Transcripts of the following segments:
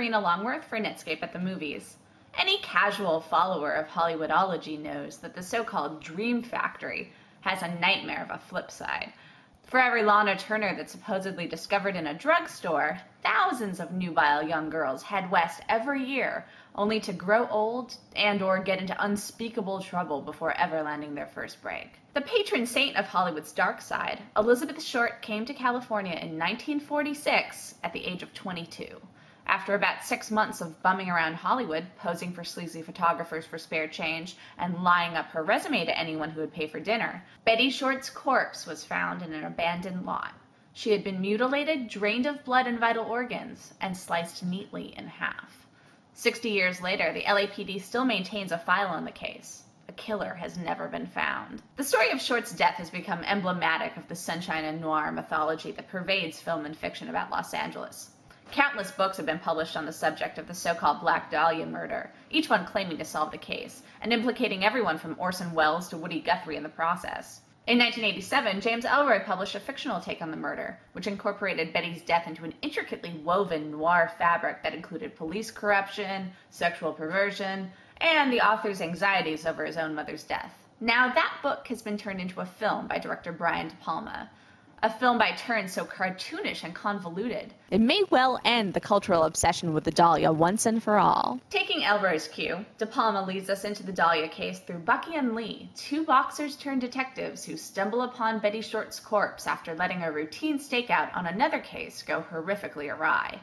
Karina Longworth for Netscape at the Movies. Any casual follower of Hollywoodology knows that the so-called Dream Factory has a nightmare of a flip side. For every Lana Turner that's supposedly discovered in a drugstore, thousands of nubile young girls head west every year, only to grow old and/or get into unspeakable trouble before ever landing their first break. The patron saint of Hollywood's dark side, Elizabeth Short came to California in 1946 at the age of 22. After about 6 months of bumming around Hollywood, posing for sleazy photographers for spare change, and lying up her resume to anyone who would pay for dinner, Betty Short's corpse was found in an abandoned lot. She had been mutilated, drained of blood and vital organs, and sliced neatly in half. 60 years later, the LAPD still maintains a file on the case. A killer has never been found. The story of Short's death has become emblematic of the sunshine and noir mythology that pervades film and fiction about Los Angeles. Countless books have been published on the subject of the so-called Black Dahlia murder, each one claiming to solve the case, and implicating everyone from Orson Welles to Woody Guthrie in the process. In 1987, James Ellroy published a fictional take on the murder, which incorporated Betty's death into an intricately woven noir fabric that included police corruption, sexual perversion, and the author's anxieties over his own mother's death. Now that book has been turned into a film by director Brian DePalma. A film by turns so cartoonish and convoluted, it may well end the cultural obsession with the Dahlia once and for all. Taking Ellroy's cue, DePalma leads us into the Dahlia case through Bucky and Lee, two boxers turned detectives who stumble upon Betty Short's corpse after letting a routine stakeout on another case go horrifically awry.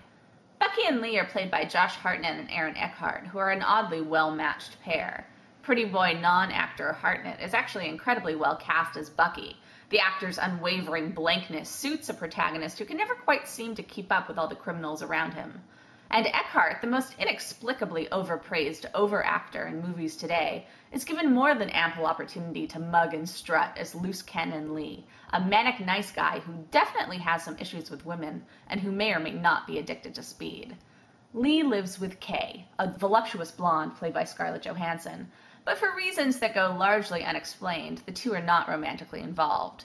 Bucky and Lee are played by Josh Hartnett and Aaron Eckhart, who are an oddly well-matched pair. Pretty boy non-actor Hartnett is actually incredibly well cast as Bucky. The actor's unwavering blankness suits a protagonist who can never quite seem to keep up with all the criminals around him. And Eckhart, the most inexplicably overpraised over-actor in movies today, is given more than ample opportunity to mug and strut as Loose Cannon Lee, a manic nice guy who definitely has some issues with women and who may or may not be addicted to speed. Lee lives with Kay, a voluptuous blonde played by Scarlett Johansson, but for reasons that go largely unexplained, the two are not romantically involved.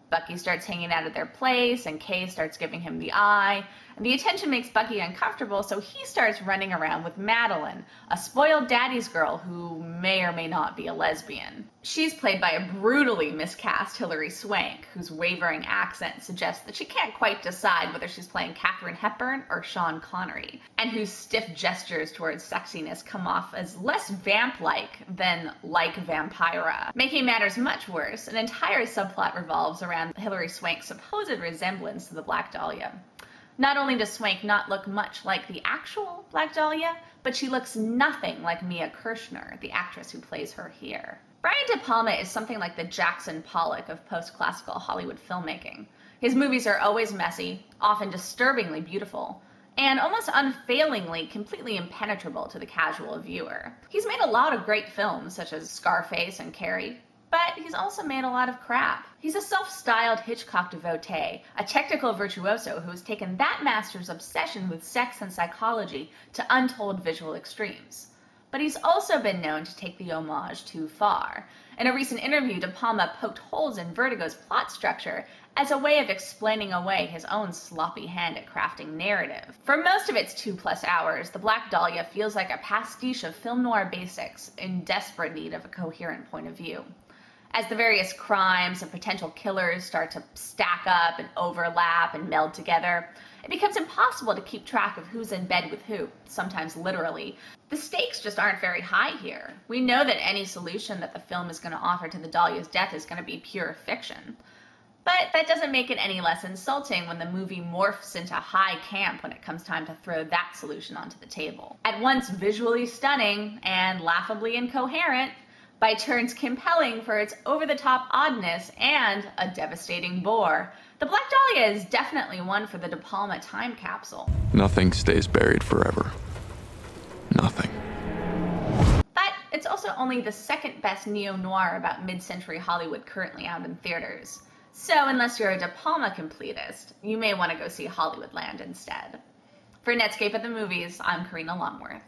Bucky starts hanging out at their place, and Kay starts giving him the eye, and the attention makes Bucky uncomfortable, so he starts running around with Madeline, a spoiled daddy's girl who may or may not be a lesbian. She's played by a brutally miscast Hilary Swank, whose wavering accent suggests that she can't quite decide whether she's playing Katharine Hepburn or Sean Connery, and whose stiff gestures towards sexiness come off as less vamp-like than like Vampira. Making matters much worse, an entire subplot revolves around Hilary Swank's supposed resemblance to the Black Dahlia. Not only does Swank not look much like the actual Black Dahlia, but she looks nothing like Mia Kirshner, the actress who plays her here. Brian DePalma is something like the Jackson Pollock of post-classical Hollywood filmmaking. His movies are always messy, often disturbingly beautiful, and almost unfailingly completely impenetrable to the casual viewer. He's made a lot of great films, such as Scarface and Carrie, but he's also made a lot of crap. He's a self-styled Hitchcock devotee, a technical virtuoso who has taken that master's obsession with sex and psychology to untold visual extremes. But he's also been known to take the homage too far. In a recent interview, DePalma poked holes in Vertigo's plot structure as a way of explaining away his own sloppy hand at crafting narrative. For most of its 2+ hours, The Black Dahlia feels like a pastiche of film noir basics in desperate need of a coherent point of view. As the various crimes and potential killers start to stack up and overlap and meld together, it becomes impossible to keep track of who's in bed with who, sometimes literally. The stakes just aren't very high here. We know that any solution that the film is going to offer to the Dahlia's death is going to be pure fiction. But that doesn't make it any less insulting when the movie morphs into high camp when it comes time to throw that solution onto the table. At once visually stunning and laughably incoherent, by turns compelling for its over-the-top oddness and a devastating bore, The Black Dahlia is definitely one for the DePalma time capsule. Nothing stays buried forever. Nothing. But it's also only the second best neo-noir about mid-century Hollywood currently out in theaters. So unless you're a DePalma completist, you may want to go see Hollywoodland instead. For Netscape at the Movies, I'm Karina Longworth.